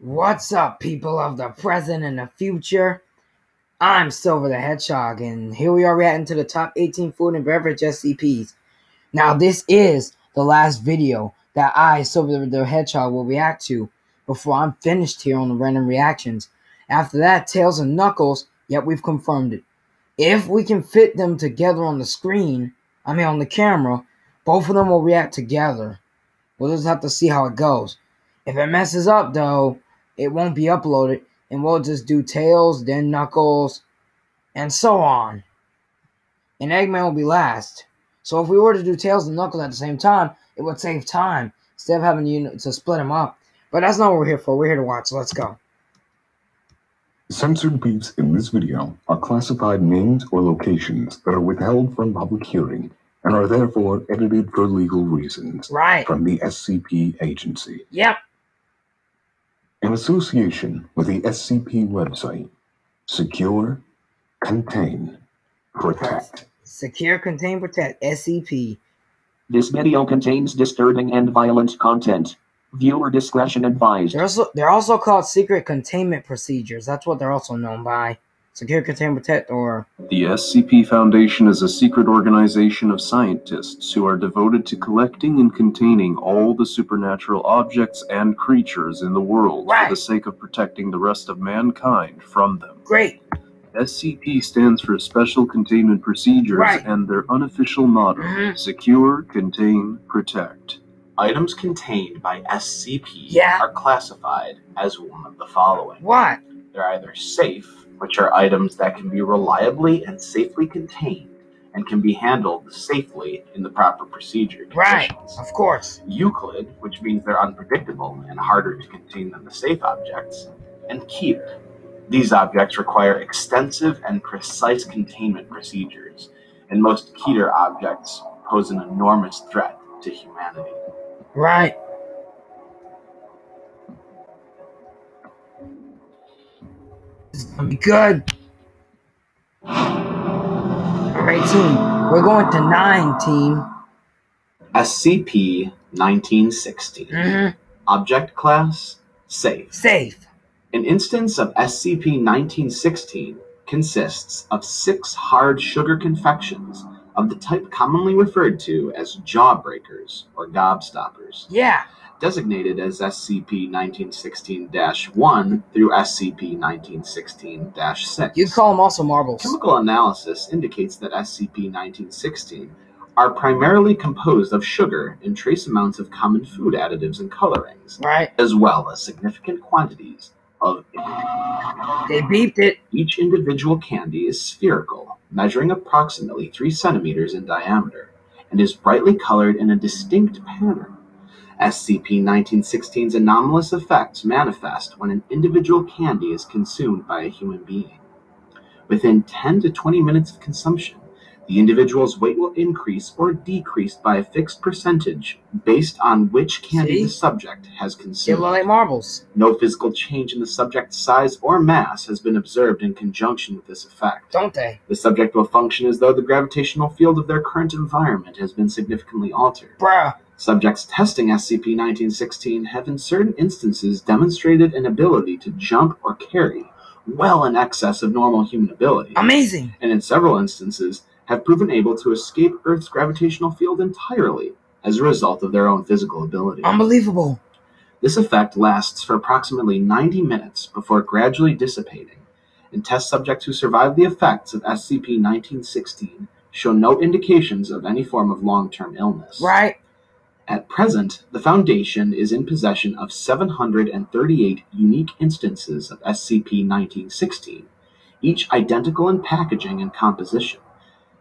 What's up, people of the present and the future? I'm Silver the Hedgehog, and here we are reacting to the top 18 food and beverage SCPs. Now, this is the last video that I, Silver the Hedgehog, will react to before I'm finished here on the random reactions. After that, Tails and Knuckles, yep, we've confirmed it. If we can fit them together on the screen, on the camera, both of them will react together. We'll just have to see how it goes. If it messes up, though, it won't be uploaded, and we'll just do Tails, then Knuckles, and so on. And Eggman will be last. So if we were to do Tails and Knuckles at the same time, it would save time, instead of having to split them up. But that's not what we're here for. We're here to watch, so let's go. Censored beeps in this video are classified names or locations that are withheld from public hearing and are therefore edited for legal reasons. Right. From the SCP agency. Yep. In association with the SCP website, Secure, Contain, Protect. Secure, Contain, Protect, SCP. This video contains disturbing and violent content. Viewer discretion advised. They're also called secret containment procedures. That's what they're also known by. Secure, Contain, Protect, or... The SCP Foundation is a secret organization of scientists who are devoted to collecting and containing all the supernatural objects and creatures in the world for the sake of protecting the rest of mankind from them. Great. SCP stands for Special Containment Procedures and their unofficial motto, Secure, Contain, Protect. Items contained by SCP are classified as one of the following. What? They're either safe, which are items that can be reliably and safely contained and can be handled safely in the proper procedure conditions. Right, of course. Euclid, which means they're unpredictable and harder to contain than the safe objects. And Keter. These objects require extensive and precise containment procedures, and most Keter objects pose an enormous threat to humanity. Right. This is gonna be good. Alright, team. We're going to 9, team. SCP-1916. Object class, safe. Safe. An instance of SCP-1916 consists of 6 hard sugar confections of the type commonly referred to as jawbreakers or gobstoppers. Yeah. Designated as SCP-1916-1 through SCP-1916-6. You'd call them also marbles. Chemical analysis indicates that SCP-1916 are primarily composed of sugar and trace amounts of common food additives and colorings, as well as significant quantities of... They beeped it. Each individual candy is spherical, measuring approximately 3 centimeters in diameter, and is brightly colored in a distinct pattern. SCP-1916's anomalous effects manifest when an individual candy is consumed by a human being. Within 10 to 20 minutes of consumption, the individual's weight will increase or decrease by a fixed percentage based on which candy the subject has consumed. They look like marbles. No physical change in the subject's size or mass has been observed in conjunction with this effect. Don't they? The subject will function as though the gravitational field of their current environment has been significantly altered. Bruh. Subjects testing SCP-1916 have in certain instances demonstrated an ability to jump or carry well in excess of normal human ability. Amazing. And in several instances have proven able to escape Earth's gravitational field entirely as a result of their own physical ability. Unbelievable. This effect lasts for approximately 90 minutes before gradually dissipating, and test subjects who survive the effects of SCP-1916 show no indications of any form of long-term illness. Right. At present, the Foundation is in possession of 738 unique instances of SCP-1916, each identical in packaging and composition.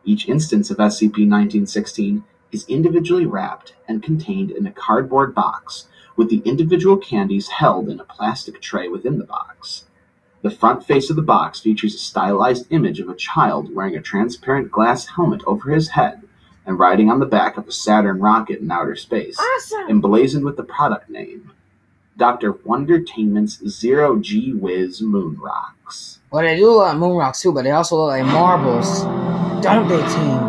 Each instance of SCP-1916 is individually wrapped and contained in a cardboard box, with the individual candies held in a plastic tray within the box. The front face of the box features a stylized image of a child wearing a transparent glass helmet over his head and riding on the back of a Saturn rocket in outer space, emblazoned with the product name, Dr. Wondertainment's Zero-G-Whiz Moon Rocks. Well, they do look like moon rocks too, but they also look like marbles. Don't they, team?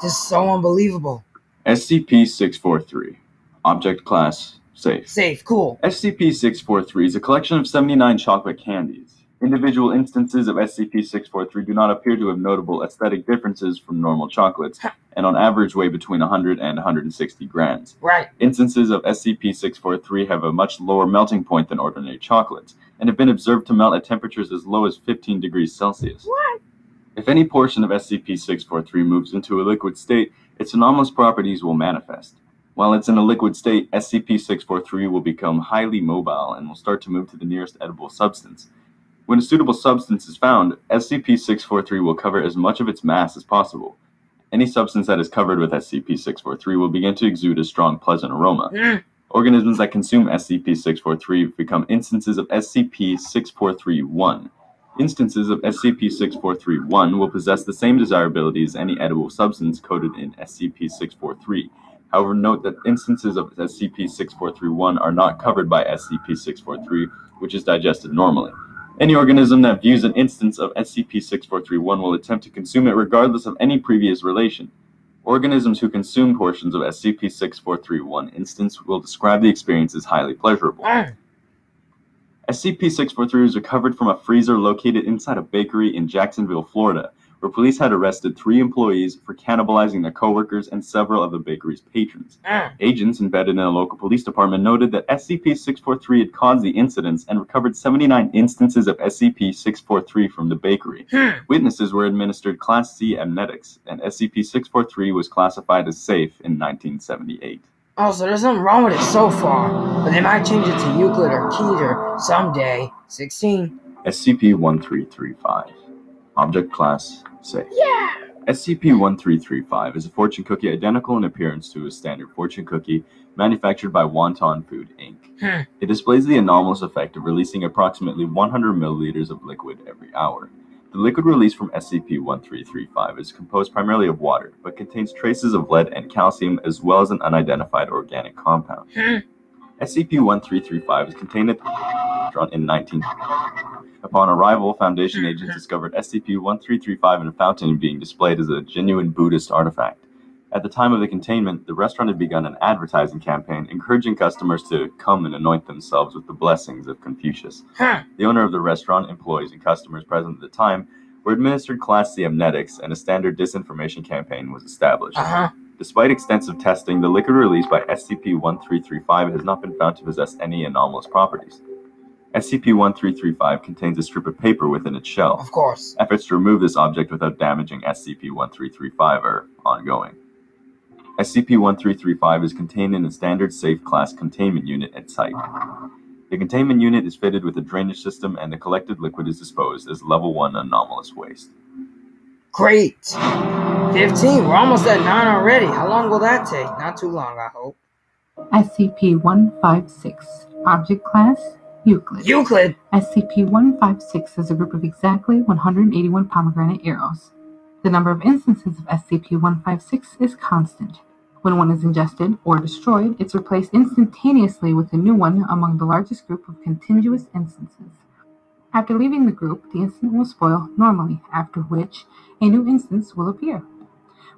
This is so unbelievable. SCP-643. Object Class Safe. Safe, cool. SCP-643 is a collection of 79 chocolate candies. Individual instances of SCP-643 do not appear to have notable aesthetic differences from normal chocolates, and on average weigh between 100 and 160 grams. Right. Instances of SCP-643 have a much lower melting point than ordinary chocolates, and have been observed to melt at temperatures as low as 15 degrees Celsius. What? If any portion of SCP-643 moves into a liquid state, its anomalous properties will manifest. While it's in a liquid state, SCP-643 will become highly mobile and will start to move to the nearest edible substance. When a suitable substance is found, SCP-643 will cover as much of its mass as possible. Any substance that is covered with SCP-643 will begin to exude a strong, pleasant aroma. Organisms that consume SCP-643 become instances of SCP-643-1. Instances of SCP-643-1 will possess the same desirability as any edible substance coded in SCP-643. However, note that instances of SCP-643-1 are not covered by SCP-643, which is digested normally. Any organism that views an instance of SCP-643-1 will attempt to consume it regardless of any previous relation. Organisms who consume portions of SCP-643-1 instance will describe the experience as highly pleasurable. SCP-643 was recovered from a freezer located inside a bakery in Jacksonville, Florida, where police had arrested 3 employees for cannibalizing their coworkers and several of the bakery's patrons. Agents embedded in a local police department noted that SCP-643 had caused the incidents and recovered 79 instances of SCP-643 from the bakery. Witnesses were administered Class C amnetics, and SCP-643 was classified as safe in 1978. Oh, so there's something wrong with it so far, but they might change it to Euclid or Keter someday. 16. SCP-1335. Object Class Safe. Yeah! SCP-1335 is a fortune cookie identical in appearance to a standard fortune cookie manufactured by Wonton Food, Inc. It displays the anomalous effect of releasing approximately 100 milliliters of liquid every hour. The liquid released from SCP-1335 is composed primarily of water, but contains traces of lead and calcium as well as an unidentified organic compound. SCP-1335 is contained at the in 19... Upon arrival, Foundation agents discovered SCP-1335 in a fountain being displayed as a genuine Buddhist artifact. At the time of the containment, the restaurant had begun an advertising campaign encouraging customers to come and anoint themselves with the blessings of Confucius. The owner of the restaurant, employees, and customers present at the time were administered Class C amnetics, and a standard disinformation campaign was established. Despite extensive testing, the liquid released by SCP-1335 has not been found to possess any anomalous properties. SCP-1335 contains a strip of paper within its shell. Of course. Efforts to remove this object without damaging SCP-1335 are ongoing. SCP-1335 is contained in a standard safe class containment unit at site. The containment unit is fitted with a drainage system, and the collected liquid is disposed as Level 1 anomalous waste. Great! 15, we're almost at 9 already. How long will that take? Not too long, I hope. SCP-156. Object Class Euclid. Euclid! SCP-156 is a group of exactly 181 pomegranate arrows. The number of instances of SCP-156 is constant. When one is ingested or destroyed, it's replaced instantaneously with a new one among the largest group of contiguous instances. After leaving the group, the instant will spoil normally, after which a new instance will appear.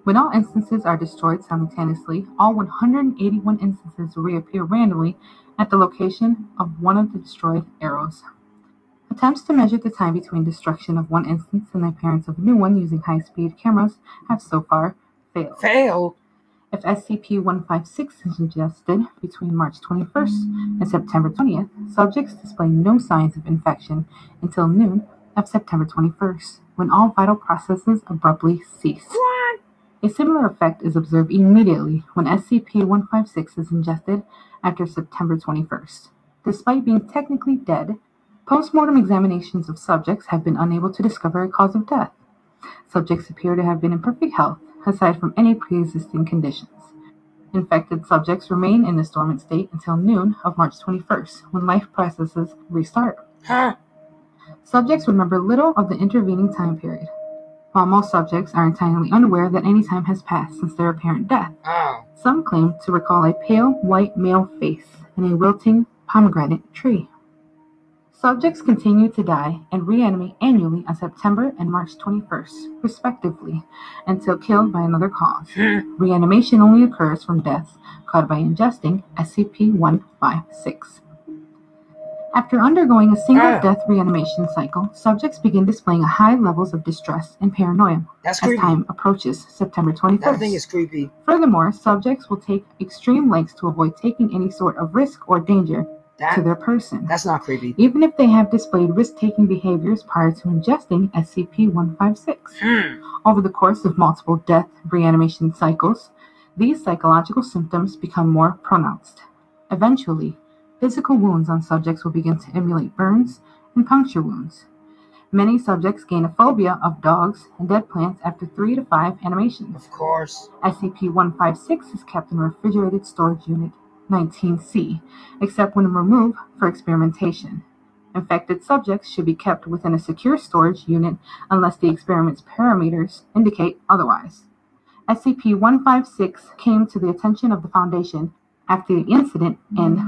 When all instances are destroyed simultaneously, all 181 instances will reappear randomly at the location of one of the destroyed arrows. Attempts to measure the time between destruction of one instance and the appearance of a new one using high-speed cameras have so far failed. If SCP-156 is ingested between March 21st and September 20th, subjects display no signs of infection until noon of September 21st, when all vital processes abruptly cease. What? A similar effect is observed immediately when SCP-156 is ingested after September 21st. Despite being technically dead, post-mortem examinations of subjects have been unable to discover a cause of death. Subjects appear to have been in perfect health, aside from any pre-existing conditions. Infected subjects remain in this dormant state until noon of March 21st, when life processes restart. Subjects remember little of the intervening time period, while most subjects are entirely unaware that any time has passed since their apparent death. Some claim to recall a pale white male face and a wilting pomegranate tree. Subjects continue to die and reanimate annually on September and March 21st, respectively, until killed by another cause. Reanimation only occurs from deaths caused by ingesting SCP-156. After undergoing a single death reanimation cycle, subjects begin displaying high levels of distress and paranoia as time approaches September 21st. That thing is creepy. Furthermore, subjects will take extreme lengths to avoid taking any sort of risk or danger to their person. That's not creepy. Even if they have displayed risk-taking behaviors prior to ingesting SCP-156. Over the course of multiple death reanimation cycles, these psychological symptoms become more pronounced. Eventually, physical wounds on subjects will begin to emulate burns and puncture wounds. Many subjects gain a phobia of dogs and dead plants after 3 to 5 animations. Of course. SCP-156 is kept in a refrigerated storage unit 19C, except when removed for experimentation. Infected subjects should be kept within a secure storage unit unless the experiment's parameters indicate otherwise. SCP-156 came to the attention of the Foundation after the incident in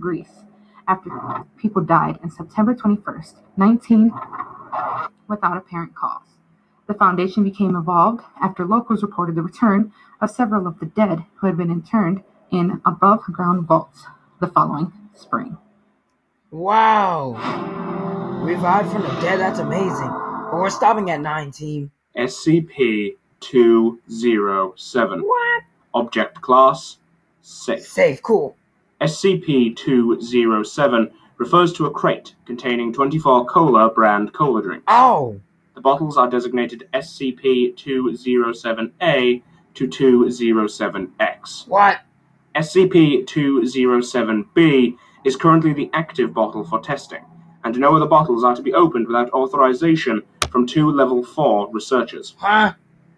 Greece, after people died on September 21st, 19, without apparent cause. The Foundation became involved after locals reported the return of several of the dead who had been interned in above-ground vaults the following spring. Wow! Revived from the dead, that's amazing. But we're stopping at 9, team. SCP-207. What? Object Class: Safe. Safe, cool. SCP-207 refers to a crate containing 24 Cola brand cola drinks. Oh! The bottles are designated SCP-207A to 207X. What? SCP-207B is currently the active bottle for testing, and no other bottles are to be opened without authorization from 2 Level 4 researchers. Huh?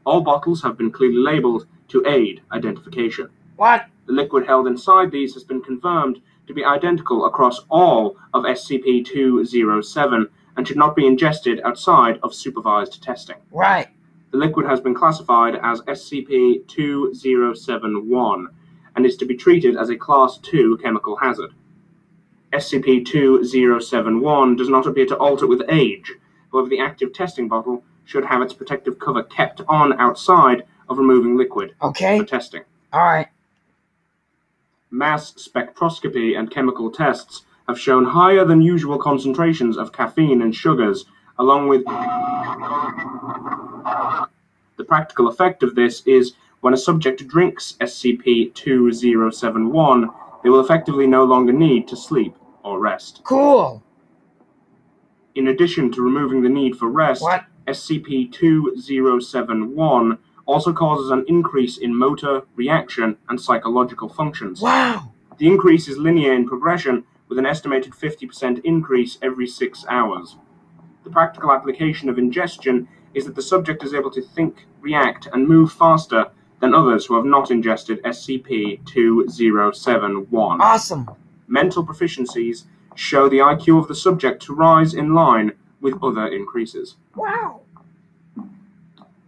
All bottles have been clearly labeled to aid identification. What? The liquid held inside these has been confirmed to be identical across all of SCP-207 and should not be ingested outside of supervised testing. Right. The liquid has been classified as SCP-2071 and is to be treated as a Class 2 chemical hazard. SCP-2071 does not appear to alter with age. However, the active testing bottle should have its protective cover kept on outside of removing liquid for testing. Alright. Mass spectroscopy and chemical tests have shown higher than usual concentrations of caffeine and sugars, along with... The practical effect of this is when a subject drinks SCP-2071, they will effectively no longer need to sleep or rest. Cool! In addition to removing the need for rest, SCP-2071 also causes an increase in motor, reaction, and psychological functions. Wow! The increase is linear in progression, with an estimated 50% increase every 6 hours. The practical application of ingestion is that the subject is able to think, react, and move faster than others who have not ingested SCP-2071. Awesome! Mental proficiencies show the IQ of the subject to rise in line with other increases. Wow!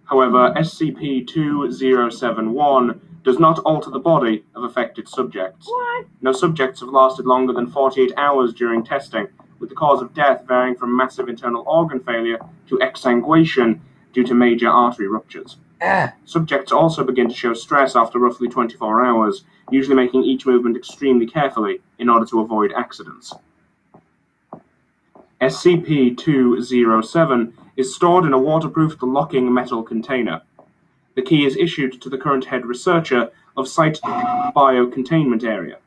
However, SCP-2071 does not alter the body of affected subjects. What? No subjects have lasted longer than 48 hours during testing, with the cause of death varying from massive internal organ failure to exsanguation due to major artery ruptures. Subjects also begin to show stress after roughly 24 hours, usually making each movement extremely carefully in order to avoid accidents. SCP-207 is stored in a waterproof locking metal container. The key is issued to the current head researcher of Site Biocontainment Area.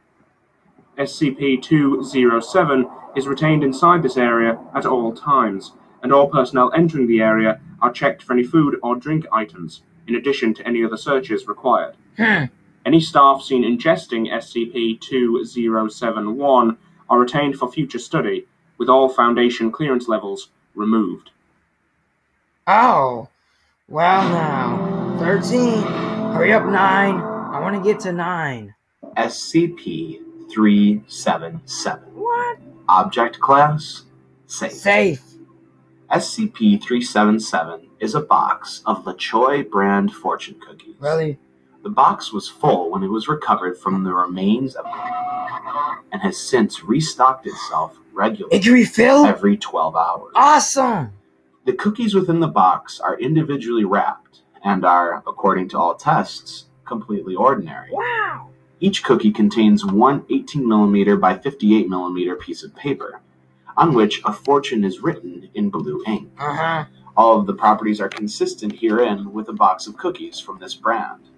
SCP-207 is retained inside this area at all times, and all personnel entering the area are checked for any food or drink items, in addition to any other searches required. Any staff seen ingesting SCP-2071 are retained for future study, with all Foundation clearance levels removed. Oh, well now, 13, hurry up 9, I want to get to 9. SCP-377. What? Object Class: Safe. Safe. SCP-377 is a box of La Choy brand fortune cookies. Really? The box was full when it was recovered from the remains of and has since restocked itself regularly. It can refill? Every 12 hours. Awesome! The cookies within the box are individually wrapped and are, according to all tests, completely ordinary. Wow! Each cookie contains one 18mm by 58mm piece of paper, on which a fortune is written in blue ink. All of the properties are consistent herein with a box of cookies from this brand.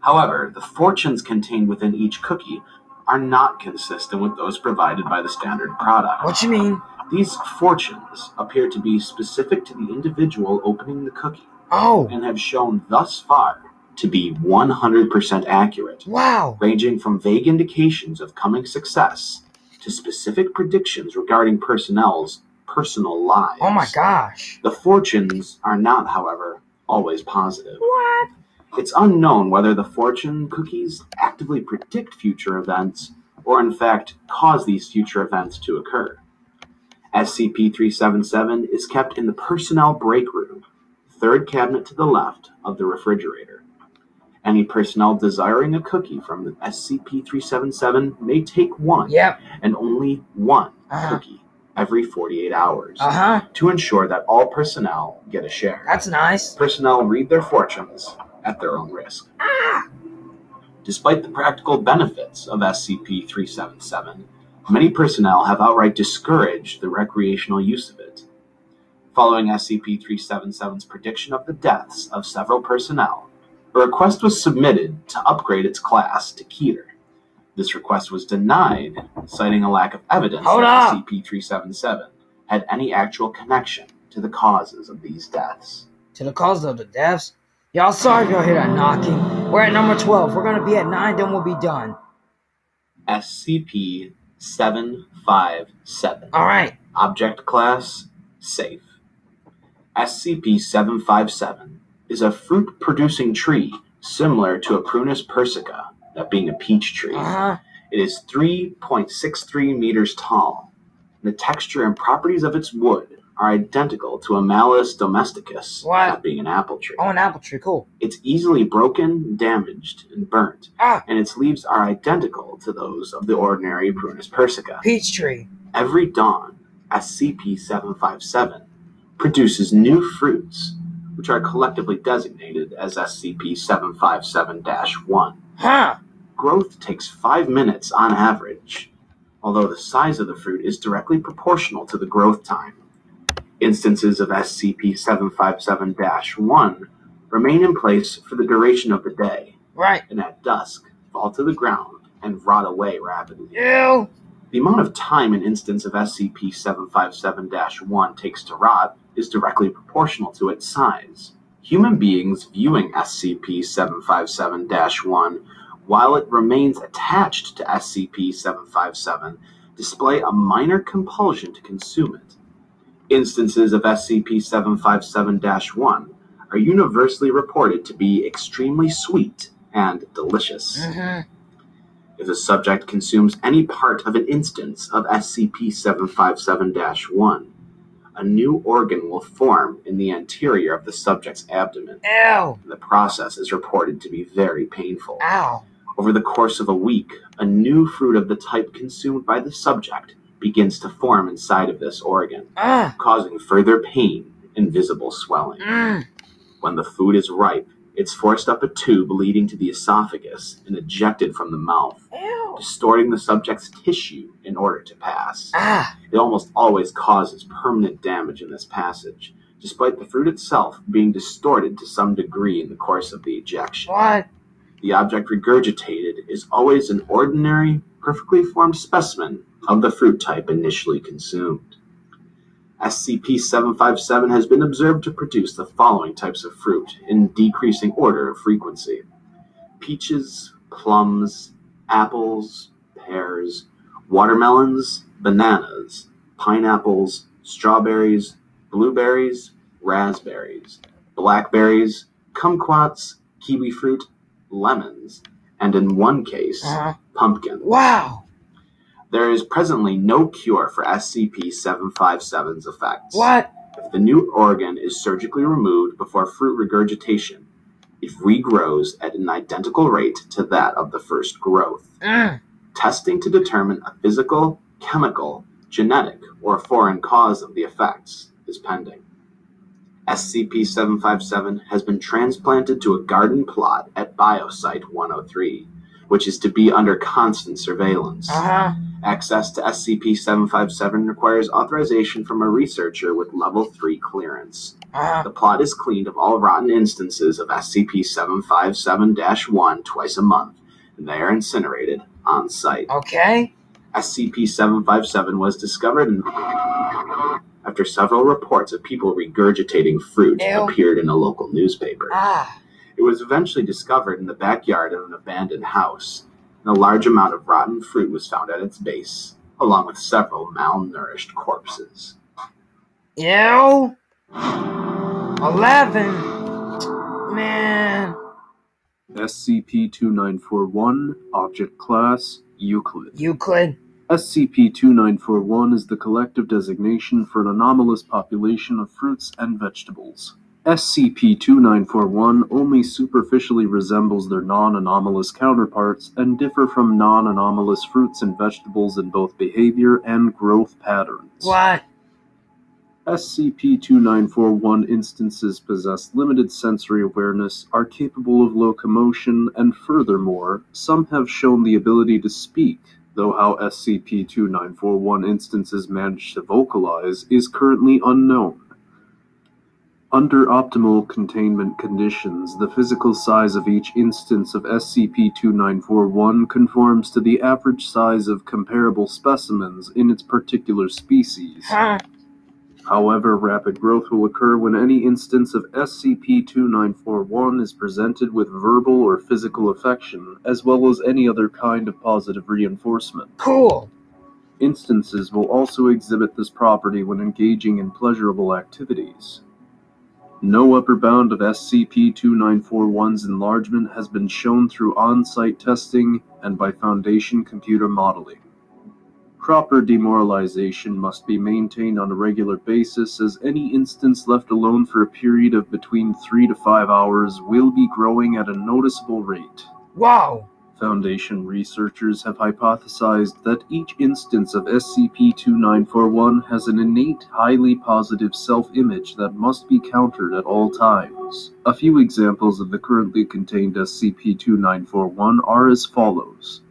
However, the fortunes contained within each cookie are not consistent with those provided by the standard product. What you mean? These fortunes appear to be specific to the individual opening the cookie. Oh! And have shown thus far to be 100% accurate. Wow! Ranging from vague indications of coming success to specific predictions regarding personnel's personal lives. Oh my gosh! The fortunes are not, however, always positive. What? It's unknown whether the fortune cookies actively predict future events or in fact cause these future events to occur. SCP-377 is kept in the personnel break room, third cabinet to the left of the refrigerator. Any personnel desiring a cookie from the SCP-377 may take one and only one cookie every 48 hours to ensure that all personnel get a share. That's nice. Personnel read their fortunes at their own risk. Despite the practical benefits of SCP-377, many personnel have outright discouraged the recreational use of it. Following SCP-377's prediction of the deaths of several personnel, a request was submitted to upgrade its class to Keter. This request was denied, citing a lack of evidence that SCP-377 had any actual connection to the causes of these deaths. To the causes of the deaths? Y'all sorry if y'all hear that knocking. We're at number 12. We're going to be at 9, then we'll be done. SCP-757. Alright. Object Class, Safe. SCP-757 is a fruit-producing tree similar to a Prunus persica, that being a peach tree. It is 3.63 meters tall. The texture and properties of its wood are identical to a Malus domesticus, that being an apple tree. Oh, an apple tree, cool. It's easily broken, damaged, and burnt, and its leaves are identical to those of the ordinary Prunus persica. Peach tree. Every dawn, SCP-757 produces new fruits, which are collectively designated as SCP-757-1. Growth takes 5 minutes on average, although the size of the fruit is directly proportional to the growth time. Instances of SCP-757-1 remain in place for the duration of the day, and at dusk fall to the ground and rot away rapidly. Ew. The amount of time an instance of SCP-757-1 takes to rot is directly proportional to its size. Human beings viewing SCP-757-1 while it remains attached to SCP-757 display a minor compulsion to consume it. Instances of SCP-757-1 are universally reported to be extremely sweet and delicious. If a subject consumes any part of an instance of SCP-757-1, a new organ will form in the anterior of the subject's abdomen. Ew. The process is reported to be very painful. Ow. Over the course of a week, a new fruit of the type consumed by the subject begins to form inside of this organ, causing further pain and visible swelling. When the food is ripe, it's forced up a tube leading to the esophagus and ejected from the mouth, distorting the subject's tissue in order to pass. It almost always causes permanent damage in this passage, despite the fruit itself being distorted to some degree in the course of the ejection. The object regurgitated is always an ordinary, perfectly formed specimen of the fruit type initially consumed. SCP-757 has been observed to produce the following types of fruit in decreasing order of frequency: peaches, plums, apples, pears, watermelons, bananas, pineapples, strawberries, blueberries, raspberries, blackberries, kumquats, kiwi fruit, lemons, and in one case, pumpkin. Wow! There is presently no cure for SCP-757's effects. What? If the new organ is surgically removed before fruit regurgitation, It regrows at an identical rate to that of the first growth. Testing to determine a physical, chemical, genetic, or foreign cause of the effects is pending. SCP-757 has been transplanted to a garden plot at Biosite 103, which is to be under constant surveillance. Access to SCP-757 requires authorization from a researcher with Level 3 clearance. The plot is cleaned of all rotten instances of SCP-757-1 twice a month, and they are incinerated on site. SCP-757 was discovered after several reports of people regurgitating fruit appeared in a local newspaper. It was eventually discovered in the backyard of an abandoned house, and a large amount of rotten fruit was found at its base, along with several malnourished corpses. Ew. 11. Man. SCP-2941, Object Class, Euclid. SCP-2941 is the collective designation for an anomalous population of fruits and vegetables. SCP-2941 only superficially resembles their non-anomalous counterparts and differ from non-anomalous fruits and vegetables in both behavior and growth patterns. SCP-2941 instances possess limited sensory awareness, are capable of locomotion, and furthermore, some have shown the ability to speak, though how SCP-2941 instances manage to vocalize is currently unknown. Under optimal containment conditions, the physical size of each instance of SCP-2941 conforms to the average size of comparable specimens in its particular species. However, rapid growth will occur when any instance of SCP-2941 is presented with verbal or physical affection, as well as any other kind of positive reinforcement. Instances will also exhibit this property when engaging in pleasurable activities. No upper bound of SCP-2941's enlargement has been shown through on-site testing and by Foundation computer modeling. Proper demoralization must be maintained on a regular basis, as any instance left alone for a period of between 3 to 5 hours will be growing at a noticeable rate. Foundation researchers have hypothesized that each instance of SCP-2941 has an innate, highly positive self-image that must be countered at all times. A few examples of the currently contained SCP-2941 are as follows.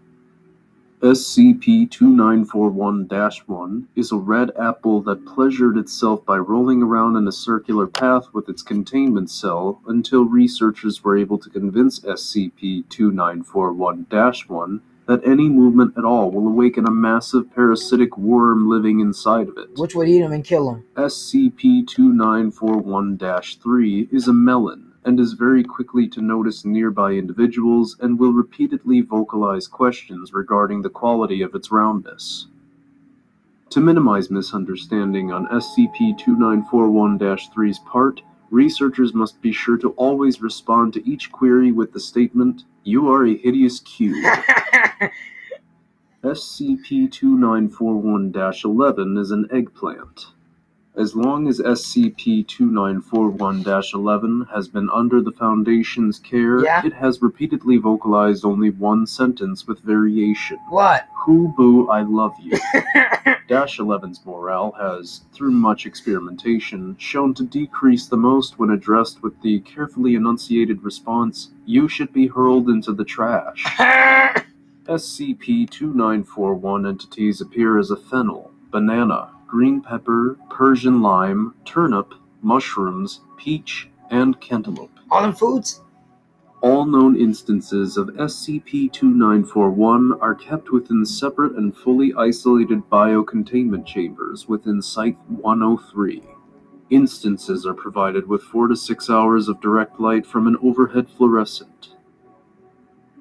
SCP-2941-1 is a red apple that pleasured itself by rolling around in a circular path with its containment cell until researchers were able to convince SCP-2941-1 that any movement at all will awaken a massive parasitic worm living inside of it. Which would eat him and kill him. SCP-2941-3 is a melon, and is very quickly to notice nearby individuals and will repeatedly vocalize questions regarding the quality of its roundness. To minimize misunderstanding on SCP-2941-3's part, researchers must be sure to always respond to each query with the statement, "You are a hideous cube." SCP-2941-11 is an eggplant. As long as SCP-2941-11 has been under the Foundation's care, it has repeatedly vocalized only one sentence with variation. Hoo boo, I love you. -11's morale has, through much experimentation, shown to decrease the most when addressed with the carefully enunciated response, "You should be hurled into the trash." SCP-2941 entities appear as a fennel, banana, green pepper, Persian lime, turnip, mushrooms, peach, and cantaloupe. All them foods? All known instances of SCP-2941 are kept within separate and fully isolated biocontainment chambers within Site-103. Instances are provided with 4 to 6 hours of direct light from an overhead fluorescent.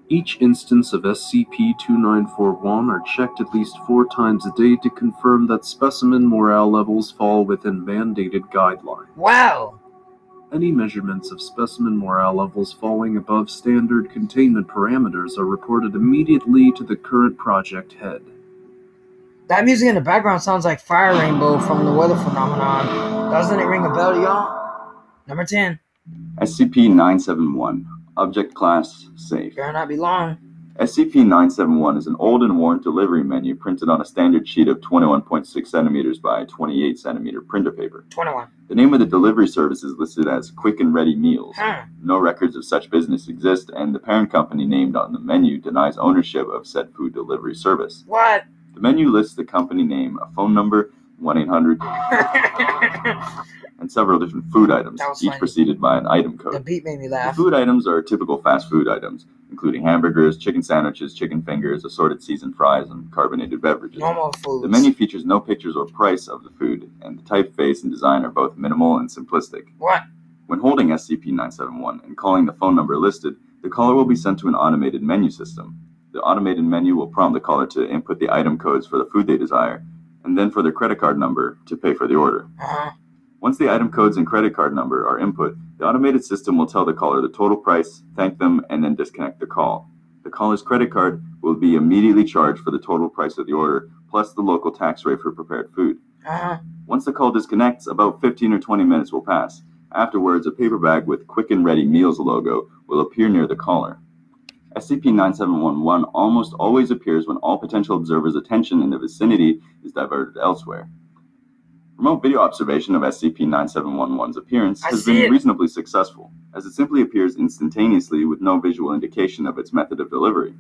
Each instance of SCP-2941 are checked at least 4 times a day to confirm that specimen morale levels fall within mandated guidelines. Any measurements of specimen morale levels falling above standard containment parameters are reported immediately to the current project head. That music in the background sounds like Fire Rainbow from the Weather Phenomenon. Doesn't it ring a bell to y'all? Number 10. SCP-971, Object Class Safe. Better not be long. SCP-971 is an old and worn delivery menu printed on a standard sheet of 21.6 centimeters by 28 centimeter printer paper. 21. The name of the delivery service is listed as Quick and Ready Meals. No records of such business exist, and the parent company named on the menu denies ownership of said food delivery service. What? The menu lists the company name, a phone number, 1-800, and several different food items, each preceded by an item code. The beat made me laugh. The food items are typical fast food items, including hamburgers, chicken sandwiches, chicken fingers, assorted seasoned fries, and carbonated beverages. Normal foods. The menu features no pictures or price of the food, and the typeface and design are both minimal and simplistic. What? When holding SCP-971 and calling the phone number listed, the caller will be sent to an automated menu system. The automated menu will prompt the caller to input the item codes for the food they desire, and then for their credit card number to pay for the order. Once the item codes and credit card number are input, the automated system will tell the caller the total price, thank them, and then disconnect the call. The caller's credit card will be immediately charged for the total price of the order, plus the local tax rate for prepared food. Once the call disconnects, about 15 or 20 minutes will pass. Afterwards, a paper bag with Quick and Ready Meals logo will appear near the caller. SCP-9711 almost always appears when all potential observers' attention in the vicinity is diverted elsewhere. Remote video observation of SCP-9711's appearance has been reasonably successful, as it simply appears instantaneously with no visual indication of its method of delivery.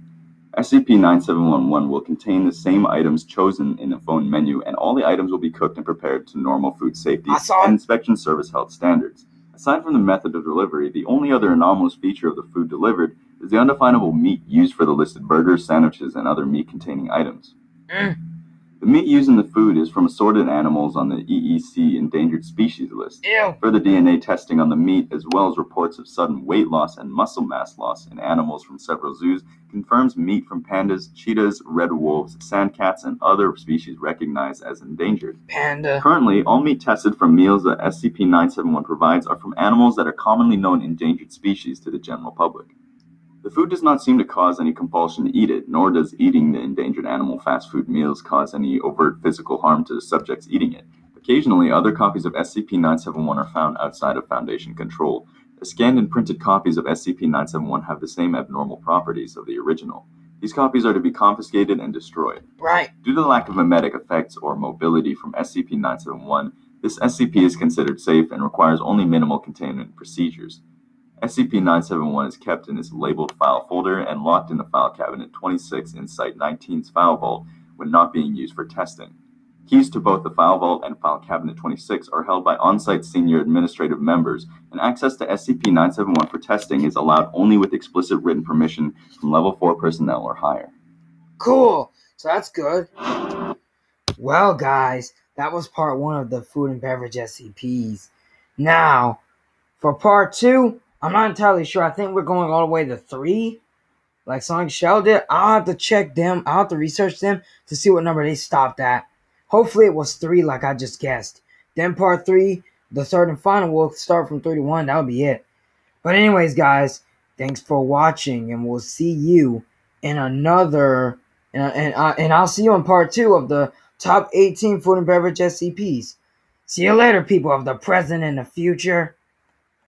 SCP-9711 will contain the same items chosen in the phone menu, and all the items will be cooked and prepared to normal food safety and inspection service health standards. Aside from the method of delivery, the only other anomalous feature of the food delivered is the undefinable meat used for the listed burgers, sandwiches, and other meat-containing items. The meat used in the food is from assorted animals on the EEC Endangered Species list. Further DNA testing on the meat, as well as reports of sudden weight loss and muscle mass loss in animals from several zoos, confirms meat from pandas, cheetahs, red wolves, sand cats, and other species recognized as endangered. Currently, all meat tested from meals that SCP-971 provides are from animals that are commonly known endangered species to the general public. The food does not seem to cause any compulsion to eat it, nor does eating the endangered animal fast food meals cause any overt physical harm to the subjects eating it. Occasionally, other copies of SCP-971 are found outside of Foundation control. The scanned and printed copies of SCP-971 have the same abnormal properties of the original. These copies are to be confiscated and destroyed. Due to the lack of memetic effects or mobility from SCP-971, this SCP is considered safe and requires only minimal containment procedures. SCP-971 is kept in its labeled file folder and locked in the file cabinet 26 in Site 19's file vault when not being used for testing. Keys to both the file vault and file cabinet 26 are held by on-site senior administrative members, and access to SCP-971 for testing is allowed only with explicit written permission from Level 4 personnel or higher. Cool! So that's good. Well, guys, that was part 1 of the Food and Beverage SCPs. Now, for part 2, I'm not entirely sure. I think we're going all the way to 3, like Sonic Shell did. I'll have to check them. I'll have to research them to see what number they stopped at. Hopefully it was 3 like I just guessed. Then part 3, the third and final, will start from 3 to 1. That'll be it. But anyways, guys, thanks for watching, and we'll see you in another... And I'll see you in part 2 of the top 18 Food and Beverage SCPs. See you later, people of the present and the future.